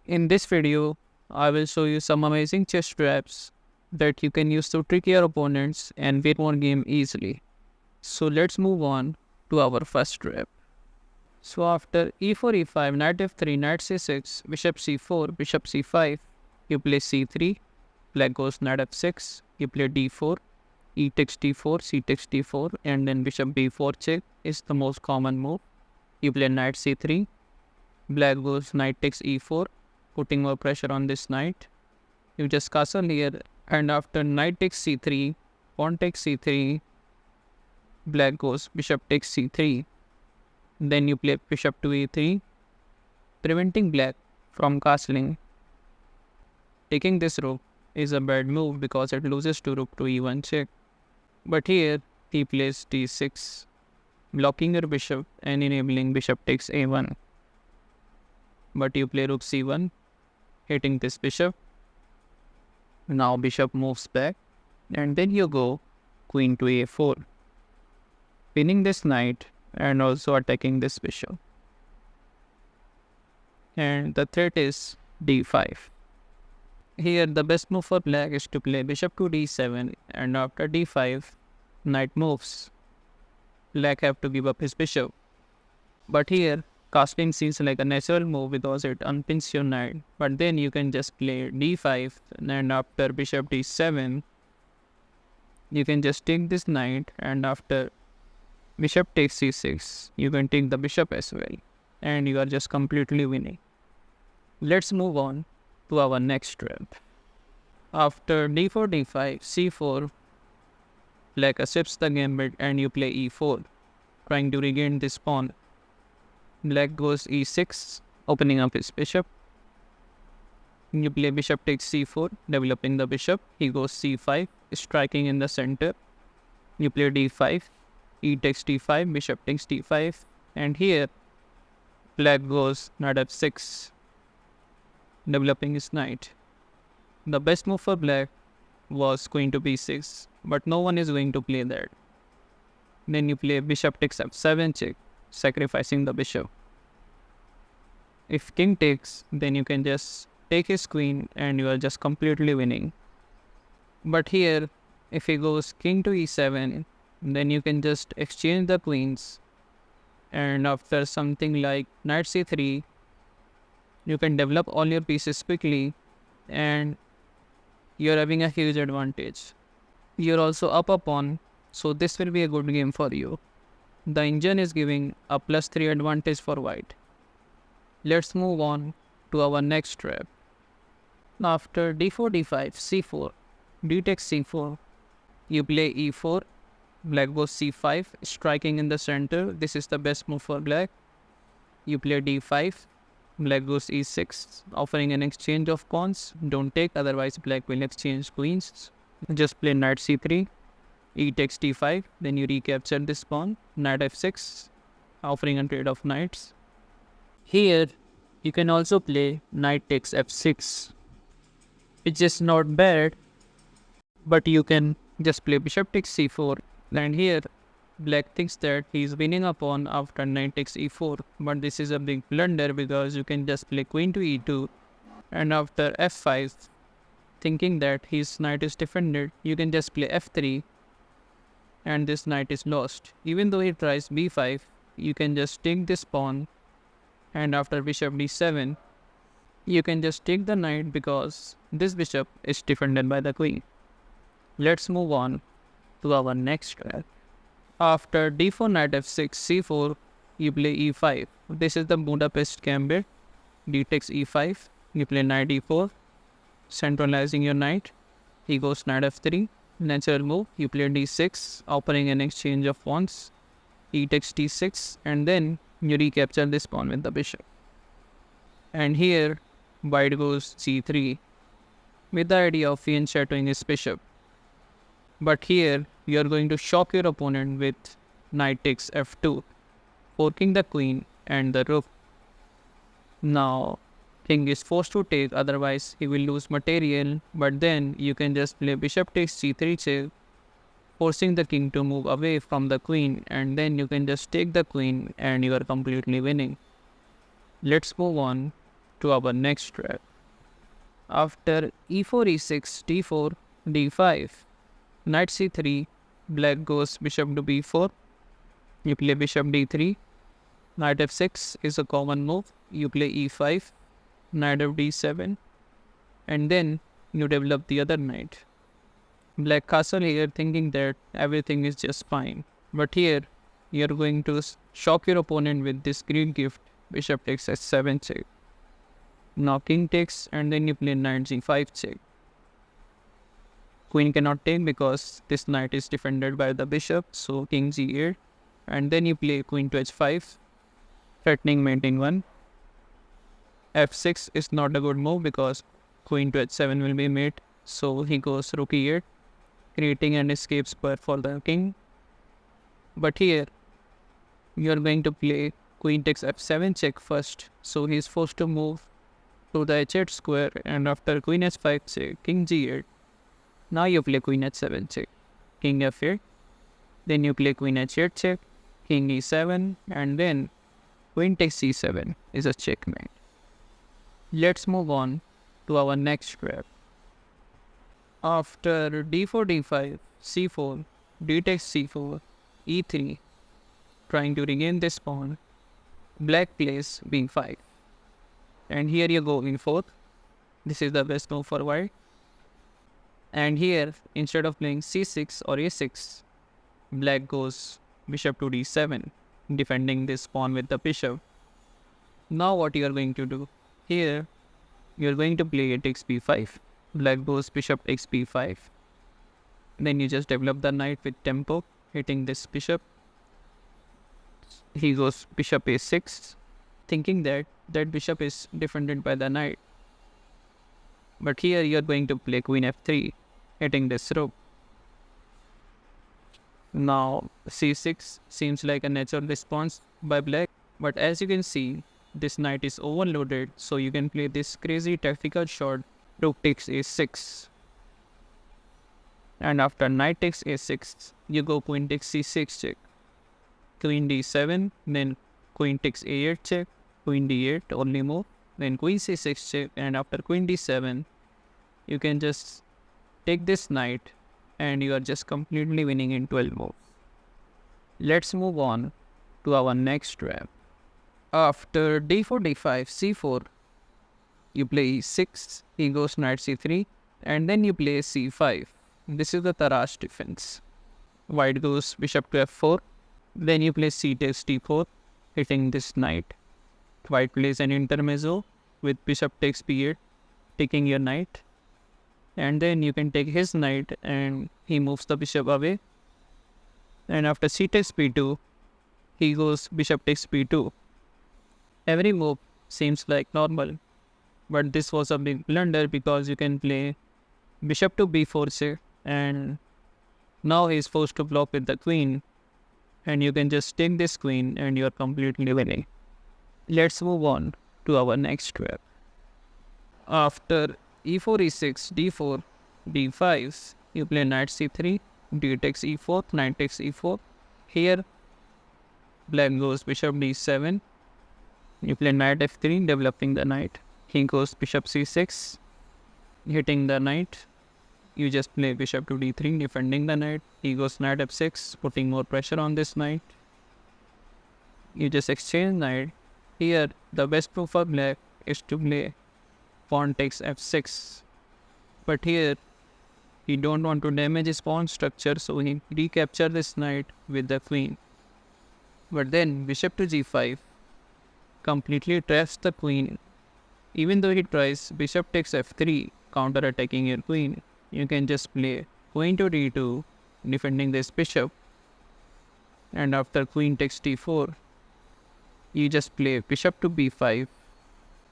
In this video, I will show you some amazing chess traps that you can use to trick your opponents and win one game easily. So let's move on to our first trap. So after e4, e5, knight f3, knight c6, bishop c4, bishop c5, you play c3, black goes knight f6, you play d4, e takes d4, c takes d4, and then bishop b4 check is the most common move. You play knight c3, black goes knight takes e4, putting more pressure on this knight. You just castle here, and after knight takes c3, pawn takes c3, black goes bishop takes c3. Then you play bishop to e3, preventing black from castling. Taking this rook is a bad move because it loses to rook to e1 check. But here he plays d6, blocking your bishop and enabling bishop takes a1. But you play rook c1, hitting this bishop. Now bishop moves back, and then you go queen to a4, pinning this knight and also attacking this bishop. And the threat is d5. Here the best move for black is to play bishop to d7, and after d5, knight moves. Black have to give up his bishop. But here, castling seems like a natural move because it unpins your knight. But then you can just play d5, and after bishop d7, you can just take this knight, and after bishop takes c6, you can take the bishop as well, and you are just completely winning. Let's move on to our next trap. After d4, d5, c4, black accepts the gambit and you play e4, trying to regain this pawn. Black goes e6, opening up his bishop. You play bishop takes c4, developing the bishop. He goes c5, striking in the center. You play d5, e takes d5, bishop takes d5, and here black goes knight f6, developing his knight. The best move for black was queen to b6, but no one is going to play that. Then you play bishop takes f7 check, sacrificing the bishop. If king takes, then you can just take his queen and you are just completely winning. But here, if he goes king to e7, then you can just exchange the queens, and after something like knight c3, you can develop all your pieces quickly and you're having a huge advantage. You're also up a pawn, so this will be a good game for you. The engine is giving a +3 advantage for white. Let's move on to our next trap. After d4, d5, c4, d takes c4, you play e4, black goes c5, striking in the center. This is the best move for black. You play d5, black goes e6, offering an exchange of pawns. Don't take, otherwise black will exchange queens. Just play knight c3, e takes d5, then you recapture this pawn, knight f6, offering a trade of knights. Here, you can also play knight takes f6, which is not bad, but you can just play bishop takes c4, and here black thinks that he is winning a pawn after knight takes e4, but this is a big blunder because you can just play queen to e2, and after f5, thinking that his knight is defended, you can just play f3, and this knight is lost. Even though he tries b5, you can just take this pawn, and after bishop d7, you can just take the knight because this bishop is defended by the queen. Let's move on to our next trap. After d4, knight f6, c4, you play e5. This is the Budapest gambit. D takes e5, you play knight e4, centralizing your knight. He goes knight f3, natural move. You play d6, offering an exchange of pawns. E takes d6, and then you recapture this pawn with the bishop. And here, white goes c3, with the idea of fianchettoing his bishop. But here, you are going to shock your opponent with knight takes f2, forking the queen and the rook. Now, king is forced to take, otherwise he will lose material, but then you can just play bishop takes c3 check, forcing the king to move away from the queen, and then you can just take the queen and you are completely winning. Let's move on to our next trap. After e4, e6, d4, d5, knight c3, black goes bishop to b4. You play bishop d3. Knight f6 is a common move. You play e5, knight of d7, and then you develop the other knight. Black castle here thinking that everything is just fine. But here, you're going to shock your opponent with this green gift. Bishop takes h7 check. Now king takes, and then you play knight g5 check. Queen cannot take because this knight is defended by the bishop, so king g8. And then you play queen to h5, threatening mate in 1. f6 is not a good move because queen to h7 will be mate, so he goes rook e8, creating an escape spur for the king. But here, you are going to play queen takes f7 check first, so he is forced to move to the h8 square, and after queen h5 check, king g8. Now you play queen h7 check, king f8, then you play queen h8 check, king e7, and then queen takes c7 is a checkmate. Let's move on to our next trap. After d4, d5, c4, d takes c4, e3, trying to regain this pawn, black plays b5. And here you go in 4th. This is the best move for white. And here, instead of playing c6 or a6, black goes bishop to d7, defending this pawn with the bishop. Now what you are going to do? Here, you are going to play a takes b5. Black goes bishop takes b5. Then you just develop the knight with tempo, hitting this bishop. He goes bishop a6, thinking that bishop is defended by the knight. But here you are going to play queen f3, hitting this rook. Now c6 seems like a natural response by black, but as you can see, this knight is overloaded, so you can play this crazy tactical shot, rook takes a6. And after knight takes a6, you go queen takes c6 check, queen d7, then queen takes a8 check, queen d8 only move, then queen c6 check, and after queen d7, you can just take this knight and you are just completely winning in 12 moves. Let's move on to our next trap. After d4, d5, c4, you play e6, he goes knight c3, and then you play c5. This is the Tarrasch defense. White goes bishop to f4, then you play c takes d4, hitting this knight. White plays an intermezzo with bishop takes b8, taking your knight. And then you can take his knight and he moves the bishop away. And after c takes b2, he goes bishop takes b2. Every move seems like normal, but this was a big blunder because you can play bishop to b4 check, and now he is forced to block with the queen, and you can just take this queen and you are completely winning. Let's move on to our next trap. After e4, e6, d4, d5, you play knight c3, d takes e4, knight takes e4. Here, black goes bishop d7. You play knight f3, developing the knight. He goes bishop c6, hitting the knight. You just play bishop to d3, defending the knight. He goes knight f6, putting more pressure on this knight. You just exchange knight. Here, the best move for black is to play pawn takes f6. But here, he don't want to damage his pawn structure, so he recapture this knight with the queen. But then bishop to g5 completely traps the queen. Even though he tries bishop takes f3, counter-attacking your queen, you can just play queen to d2, defending this bishop. And after queen takes d4, you just play bishop to b5,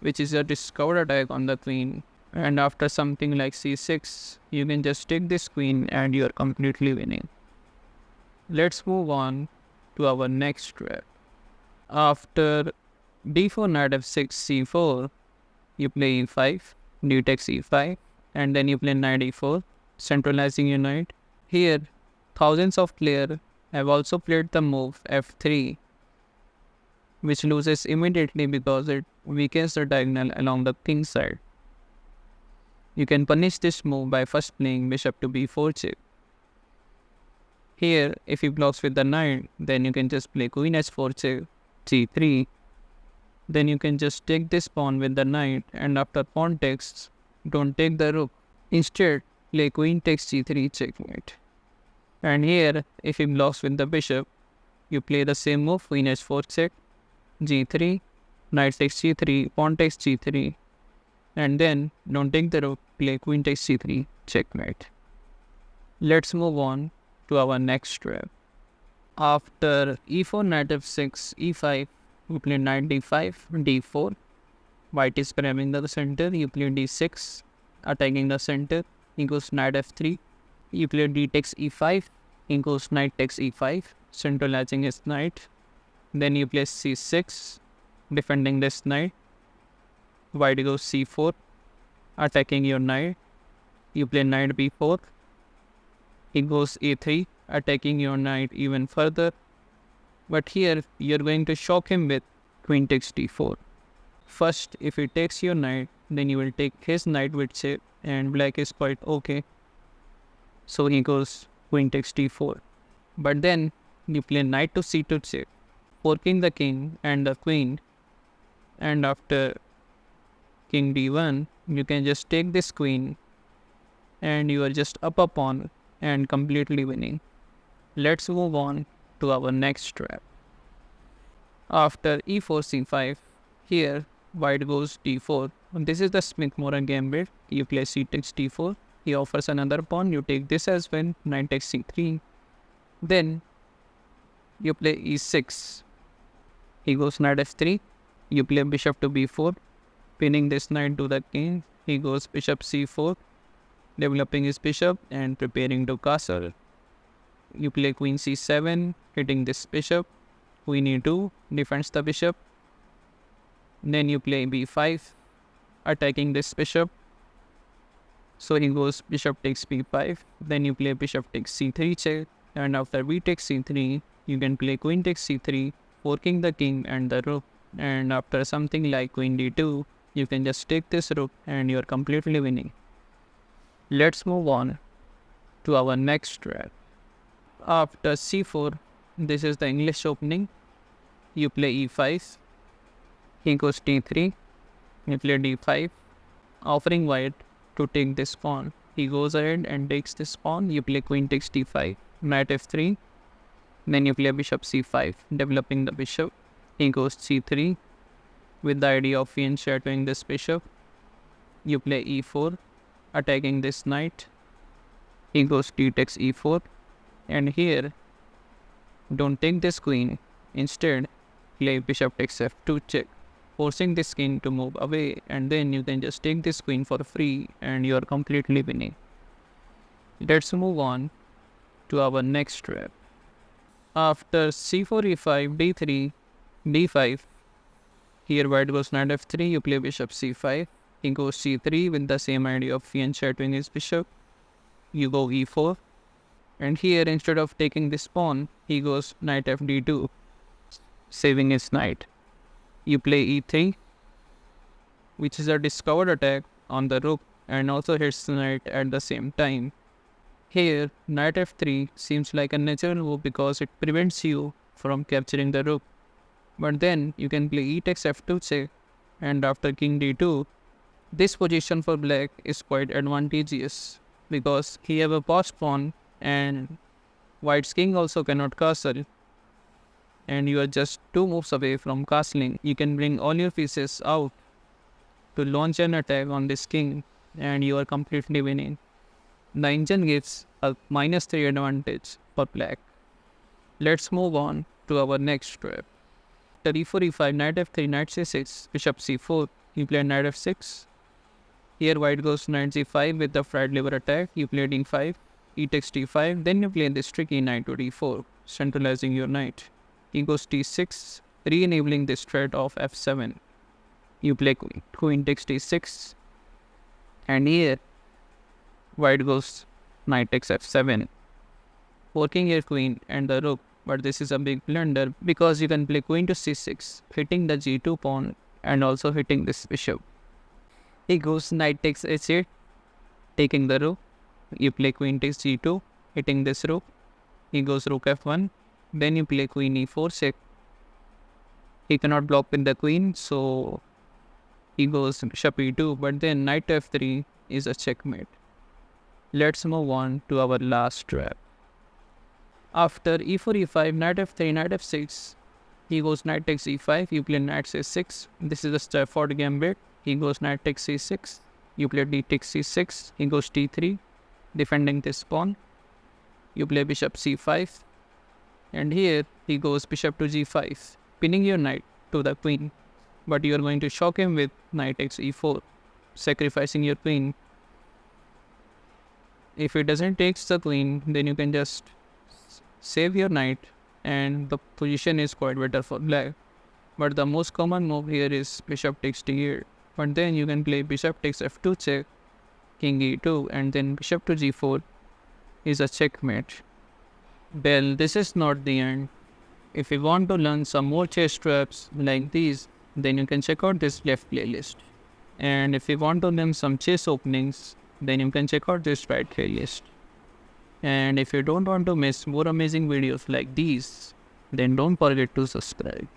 which is a discovered attack on the queen. And after something like c6, you can just take this queen and you are completely winning. Let's move on to our next trap. After d4, knight f6, c4, you play e5, d takes e5, and then you play knight e4, centralizing your knight. Here, thousands of players have also played the move f3, which loses immediately because it weakens the diagonal along the king side. You can punish this move by first playing bishop to b4 check. Here, if he blocks with the knight, then you can just play queen h4 check, g3. Then you can just take this pawn with the knight, and after pawn takes, don't take the rook. Instead, play queen takes g3 checkmate. And here, if he blocks with the bishop, you play the same move, queen h4 check, g3, knight takes g3, pawn takes g3, and then don't take the rook, play queen takes c3 checkmate. Let's move on to our next step. After e4, knight f6, e5, you play knight d5, d4. White is grabbing the center, you play d6, attacking the center, he goes knight f3. You play d takes e5, he goes knight takes e5, centralizing his knight. Then you play c6, defending this knight. White goes c4, attacking your knight. You play knight b4. He goes a3, attacking your knight even further. But here, you're going to shock him with queen takes d4. First, if he takes your knight, then you will take his knight with check, and black is quite okay. So he goes queen takes d4. But then, you play knight to c2 check, forking the king and the queen. And after king d1, you can just take this queen, and you are just up a pawn and completely winning. Let's move on to our next trap. After e4, c5, here white goes d4. This is the Smith-Morgan gambit. You play c takes d4. He offers another pawn. You take this as well. Knight takes c3. Then you play e6. He goes knight f3. You play bishop to b4, pinning this knight to the king. He goes bishop c4, developing his bishop and preparing to castle. You play queen c7, hitting this bishop. Queen e2, defends the bishop. Then you play b5, attacking this bishop. So he goes bishop takes b5. Then you play bishop takes c3 check. And after b takes c3, you can play queen takes c3, forking the king and the rook. And after something like queen d2, you can just take this rook and you are completely winning. Let's move on to our next trap. After c4, this is the English opening. You play e5. He goes d3. You play d5, offering white to take this pawn. He goes ahead and takes this pawn. You play queen takes d5, knight f3. Then you play bishop c5, developing the bishop. He goes c3 with the idea of shadowing this bishop. You play e4, attacking this knight. He goes d takes e4. And here, don't take this queen. Instead, play bishop takes f2 check, forcing this king to move away, and then you can just take this queen for free and you are completely winning. Let's move on to our next trap. After c4, e5, d3, d5, here white goes knight f3, you play bishop c5, he goes c3 with the same idea of shadowing his bishop. You go e4, and here instead of taking this pawn, he goes knight fd2, saving his knight. You play e3, which is a discovered attack on the rook and also hits the knight at the same time. Here, knight f3 seems like a natural move because it prevents you from capturing the rook. But then you can play e takes f2 check, and after king d2, this position for black is quite advantageous because he have a passed pawn and white's king also cannot castle, and you are just 2 moves away from castling. You can bring all your pieces out to launch an attack on this king and you are completely winning. The engine gives a -3 advantage for black. Let's move on to our next trap. After e4, e5, knight f3, knight c6, bishop c4, you play knight f6. Here white goes knight g5 with the fried liver attack. You play d5, e takes d5, then you play this tricky knight to d4, centralizing your knight. He goes d6, re-enabling this threat of f7. You play queen takes d6, and here white goes knight takes f7, forking your queen and the rook But this is a big blunder because you can play queen to c6, hitting the g2 pawn and also hitting this bishop. He goes knight takes h8, taking the rook. You play queen takes g2, hitting this rook. He goes rook f1. Then you play queen e4 check. He cannot block with the queen, so he goes bishop e2. But then knight f3 is a checkmate. Let's move on to our last trap. After e4, e5, knight f3, knight f6, he goes knight takes e5, you play knight c6. This is the Stafford gambit. He goes knight takes c6, you play d takes c6, he goes t3, defending this pawn. You play bishop c5, and here he goes bishop to g5, pinning your knight to the queen. But you are going to shock him with knight takes e4, sacrificing your queen. If he doesn't take the queen, then you can just save your knight and the position is quite better for black. But the most common move here is bishop takes d8. But then you can play bishop takes f2 check, king e2, and then bishop to g4 is a checkmate. Well, this is not the end. If you want to learn some more chess traps like these, then you can check out this left playlist. And if you want to learn some chess openings, then you can check out this right playlist. And if you don't want to miss more amazing videos like these, then don't forget to subscribe.